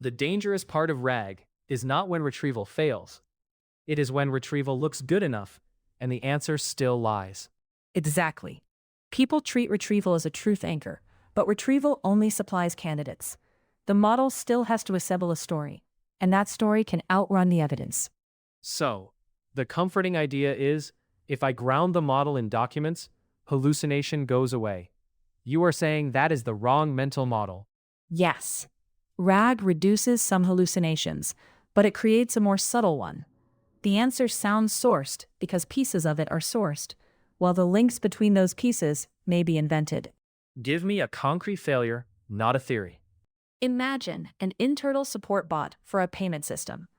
The dangerous part of RAG is not when retrieval fails. It is when retrieval looks good enough and the answer still lies. Exactly. People treat retrieval as a truth anchor, but retrieval only supplies candidates. The model still has to assemble a story, and that story can outrun the evidence. So, the comforting idea is, if I ground the model in documents, hallucination goes away. You are saying that is the wrong mental model. Yes. RAG reduces some hallucinations, but it creates a more subtle one. The answer sounds sourced because pieces of it are sourced, while the links between those pieces may be invented. Give me a concrete failure, not a theory. Imagine an internal support bot for a payment system.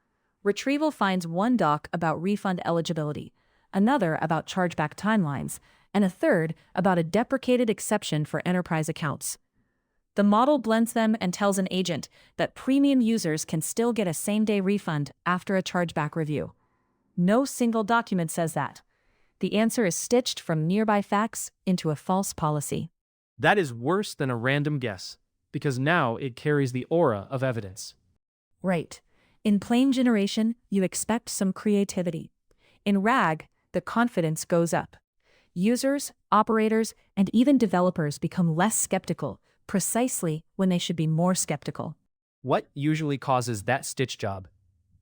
Retrieval finds one doc about refund eligibility, another about chargeback timelines, and a third about a deprecated exception for enterprise accounts. The model blends them and tells an agent that premium users can still get a same-day refund after a chargeback review. No single document says that. The answer is stitched from nearby facts into a false policy. That is worse than a random guess, because now it carries the aura of evidence. Right. In plain generation, you expect some creativity. In RAG, the confidence goes up. Users, operators, and even developers become less skeptical, precisely when they should be more skeptical. What usually causes that stitch job?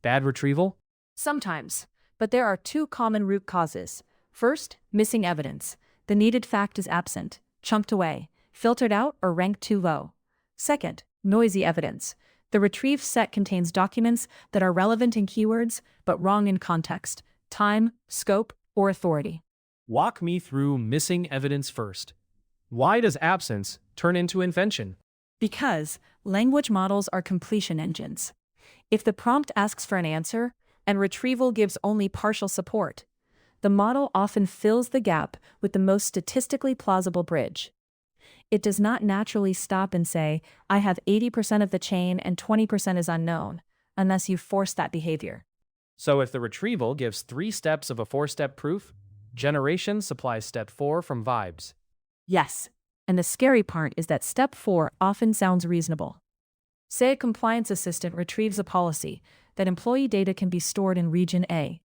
Bad retrieval? Sometimes, but there are two common root causes. First, missing evidence. The needed fact is absent, chunked away, filtered out, or ranked too low. Second, noisy evidence. The retrieved set contains documents that are relevant in keywords, but wrong in context, time, scope, or authority. Walk me through missing evidence first. Why does absence turn into invention? Because language models are completion engines. If the prompt asks for an answer, and retrieval gives only partial support, the model often fills the gap with the most statistically plausible bridge. It does not naturally stop and say, I have 80% of the chain and 20% is unknown, unless you force that behavior. So if the retrieval gives 3 steps of a 4-step proof, generation supplies step 4 from vibes. Yes, and the scary part is that step 4 often sounds reasonable. Say a compliance assistant retrieves a policy that employee data can be stored in region A,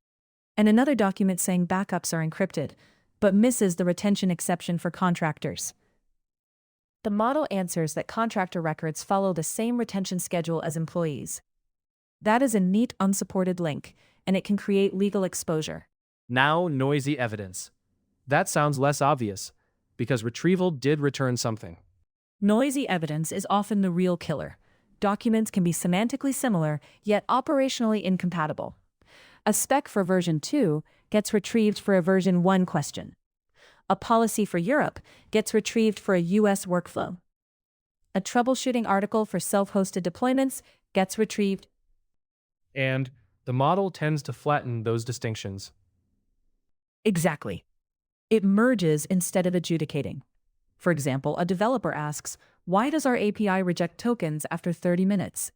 and another document saying backups are encrypted, but misses the retention exception for contractors. The model answers that contractor records follow the same retention schedule as employees. That is a neat unsupported link, and it can create legal exposure. Now noisy evidence. That sounds less obvious, because retrieval did return something. Noisy evidence is often the real killer. Documents can be semantically similar, yet operationally incompatible. A spec for version 2 gets retrieved for a version 1 question. A policy for Europe gets retrieved for a US workflow. A troubleshooting article for self-hosted deployments gets retrieved. And the model tends to flatten those distinctions. Exactly. It merges instead of adjudicating. For example, a developer asks, why does our API reject tokens after 30 minutes?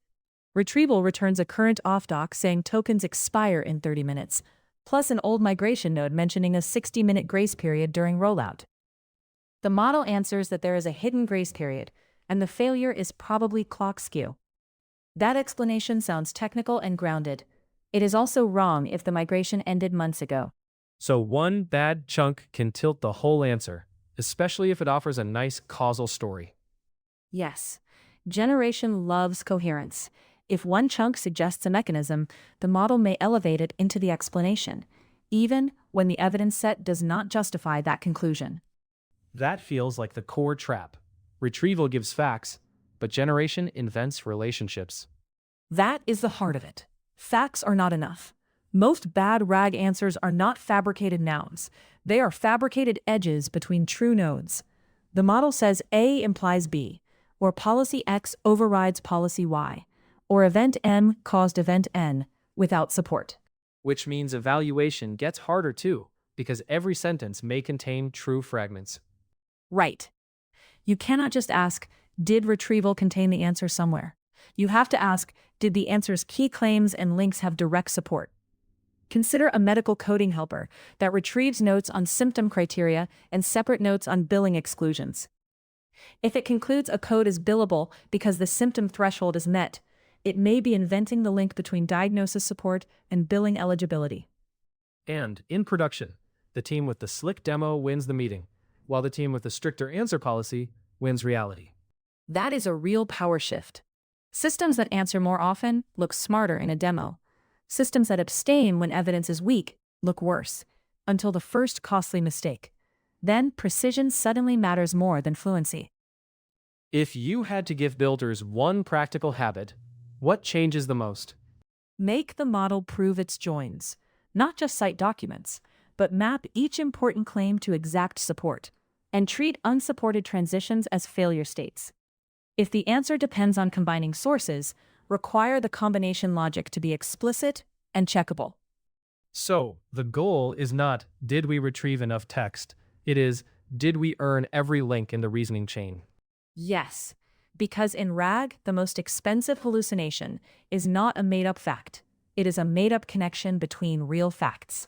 Retrieval returns a current off-doc saying tokens expire in 30 minutes, plus an old migration node mentioning a 60-minute grace period during rollout. The model answers that there is a hidden grace period, and the failure is probably clock skew. That explanation sounds technical and grounded. It is also wrong if the migration ended months ago. So one bad chunk can tilt the whole answer, especially if it offers a nice causal story. Yes, generation loves coherence. If one chunk suggests a mechanism, the model may elevate it into the explanation, even when the evidence set does not justify that conclusion. That feels like the core trap. Retrieval gives facts, but generation invents relationships. That is the heart of it. Facts are not enough. Most bad RAG answers are not fabricated nouns. They are fabricated edges between true nodes. The model says A implies B, or policy X overrides policy Y, or event M caused event N, without support. Which means evaluation gets harder too, because every sentence may contain true fragments. Right. You cannot just ask, did retrieval contain the answer somewhere? You have to ask, did the answer's key claims and links have direct support? Consider a medical coding helper that retrieves notes on symptom criteria and separate notes on billing exclusions. If it concludes a code is billable because the symptom threshold is met, It may be inventing the link between diagnosis support and billing eligibility. And in production, the team with the slick demo wins the meeting, while the team with the stricter answer policy wins reality. That is a real power shift. Systems that answer more often look smarter in a demo. Systems that abstain when evidence is weak look worse, until the first costly mistake. Then precision suddenly matters more than fluency. If you had to give builders one practical habit, what changes the most? Make the model prove its joins, not just cite documents, but map each important claim to exact support, and treat unsupported transitions as failure states. If the answer depends on combining sources, require the combination logic to be explicit and checkable. So, the goal is not, did we retrieve enough text? It is, did we earn every link in the reasoning chain? Yes, because in RAG, the most expensive hallucination is not a made-up fact. It is a made-up connection between real facts.